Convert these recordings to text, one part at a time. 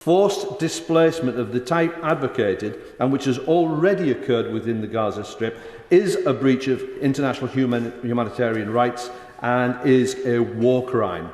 Forced displacement of the type advocated, and which has already occurred within the Gaza Strip, is a breach of international humanitarian rights and is a war crime.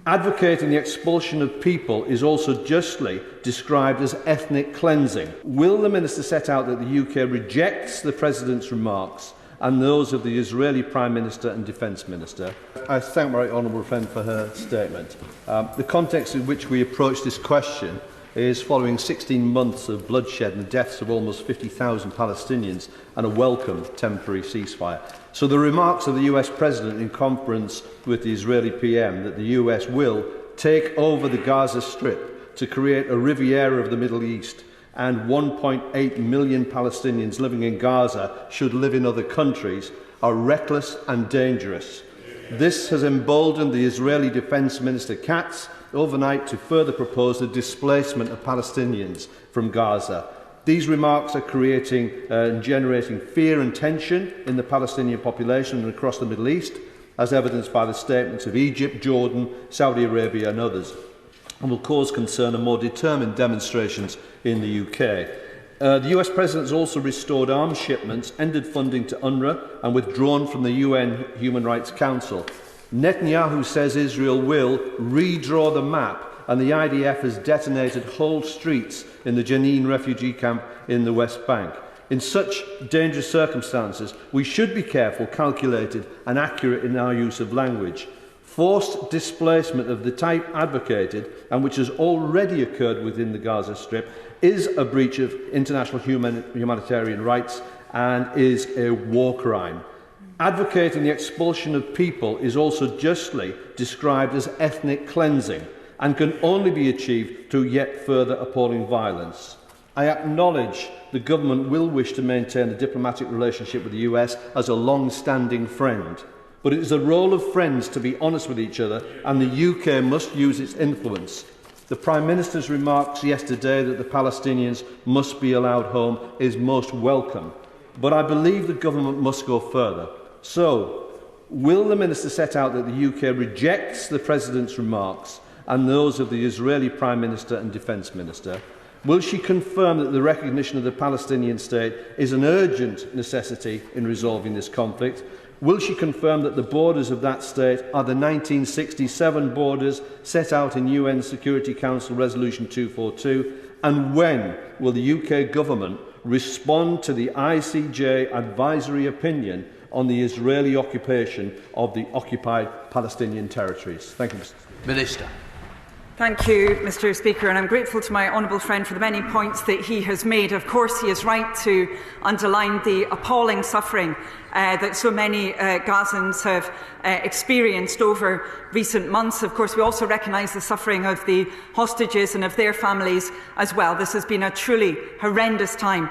Advocating the expulsion of people is also justly described as ethnic cleansing. Will the Minister set out that the UK rejects the President's remarks and those of the Israeli Prime Minister and Defence Minister? I thank my honourable friend for her statement. The context in which we approach this question is following 16 months of bloodshed and the deaths of almost 50,000 Palestinians and a welcome temporary ceasefire. So the remarks of the US President in conference with the Israeli PM that the US will take over the Gaza Strip to create a Riviera of the Middle East and 1.8 million Palestinians living in Gaza should live in other countries are reckless and dangerous. This has emboldened the Israeli Defence Minister Katz overnight to further propose the displacement of Palestinians from Gaza. These remarks are creating and generating fear and tension in the Palestinian population and across the Middle East, as evidenced by the statements of Egypt, Jordan, Saudi Arabia and others, and will cause concern and more determined demonstrations in the UK. The US President has also restored arms shipments, ended funding to UNRWA and withdrawn from the UN Human Rights Council. Netanyahu says Israel will redraw the map, and the IDF has detonated whole streets in the Jenin refugee camp in the West Bank. In such dangerous circumstances, we should be careful, calculated and accurate in our use of language. Forced displacement of the type advocated, and which has already occurred within the Gaza Strip, is a breach of international humanitarian rights and is a war crime. Advocating the expulsion of people is also justly described as ethnic cleansing and can only be achieved through yet further appalling violence. I acknowledge the government will wish to maintain a diplomatic relationship with the US as a long-standing friend, but it is the role of friends to be honest with each other, and the UK must use its influence. The Prime Minister's remarks yesterday that the Palestinians must be allowed home is most welcome, but I believe the government must go further. So, will the Minister set out that the UK rejects the President's remarks and those of the Israeli Prime Minister and Defence Minister? Will she confirm that the recognition of the Palestinian state is an urgent necessity in resolving this conflict? Will she confirm that the borders of that state are the 1967 borders set out in UN Security Council Resolution 242? And when will the UK government respond to the ICJ advisory opinion on the Israeli occupation of the occupied Palestinian territories? Thank you, Mr. Minister. Thank you, Mr. Speaker, and I'm grateful to my honourable friend for the many points that he has made. Of course, he is right to underline the appalling suffering that so many Gazans have experienced over recent months. Of course, we also recognise the suffering of the hostages and of their families as well. This has been a truly horrendous time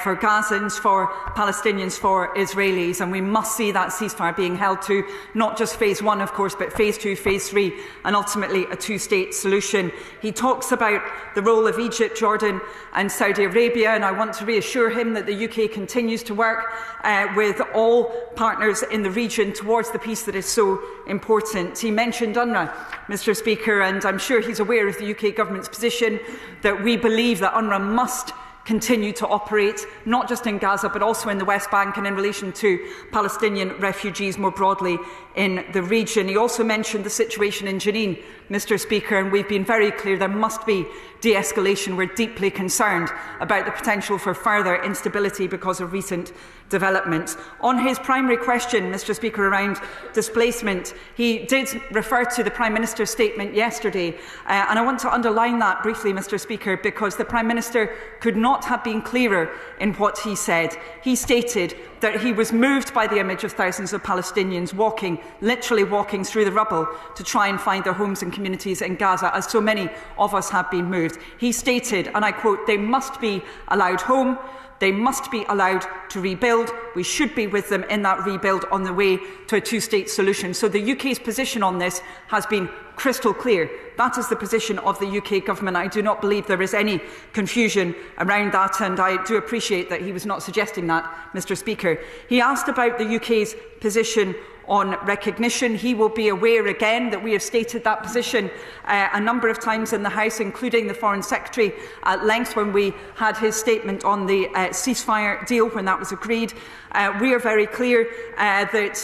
for Gazans, for Palestinians, for Israelis, and we must see that ceasefire being held to not just phase 1, of course, but phase 2, phase 3, and ultimately a two-state solution. He talks about the role of Egypt, Jordan and Saudi Arabia, and I want to reassure him that the UK continues to work with all partners in the region towards the peace that is so important. He mentioned UNRWA, Mr. Speaker, and I'm sure he's aware of the UK government's position that we believe that UNRWA must continue to operate, not just in Gaza, but also in the West Bank and in relation to Palestinian refugees more broadly in the region. He also mentioned the situation in Jenin, Mr. Speaker, and we've been very clear there must be de-escalation. We're deeply concerned about the potential for further instability because of recent developments. On his primary question, Mr. Speaker, around displacement, he did refer to the Prime Minister's statement yesterday, and I want to underline that briefly, Mr. Speaker, because the Prime Minister could not have been clearer in what he said. He stated that he was moved by the image of thousands of Palestinians literally walking through the rubble to try and find their homes and communities in Gaza, as so many of us have been moved. He stated, and I quote, "They must be allowed home. They must be allowed to rebuild. We should be with them in that rebuild on the way to a two-state solution." So the UK's position on this has been crystal clear. That is the position of the UK government. I do not believe there is any confusion around that, and I do appreciate that he was not suggesting that, Mr. Speaker. He asked about the UK's position on recognition. He will be aware again that we have stated that position a number of times in the House, including the Foreign Secretary at length when we had his statement on the ceasefire deal when that was agreed. We are very clear that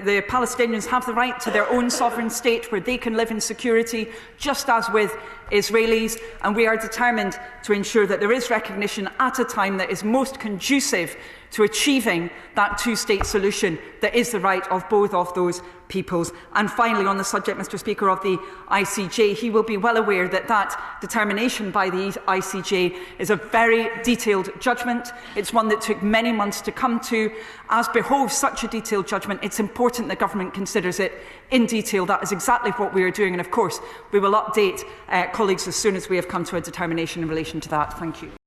the Palestinians have the right to their own sovereign state where they can live in security, just as with Israelis, and we are determined to ensure that there is recognition at a time that is most conducive to achieving that two-state solution that is the right of both of those peoples. And finally, on the subject, Mr. Speaker, of the ICJ, he will be well aware that that determination by the ICJ is a very detailed judgment. It's one that took many months to come to. As behoves such a detailed judgment, it's important the government considers it in detail. That is exactly what we are doing, and of course we will update colleagues as soon as we have come to a determination in relation to that. Thank you.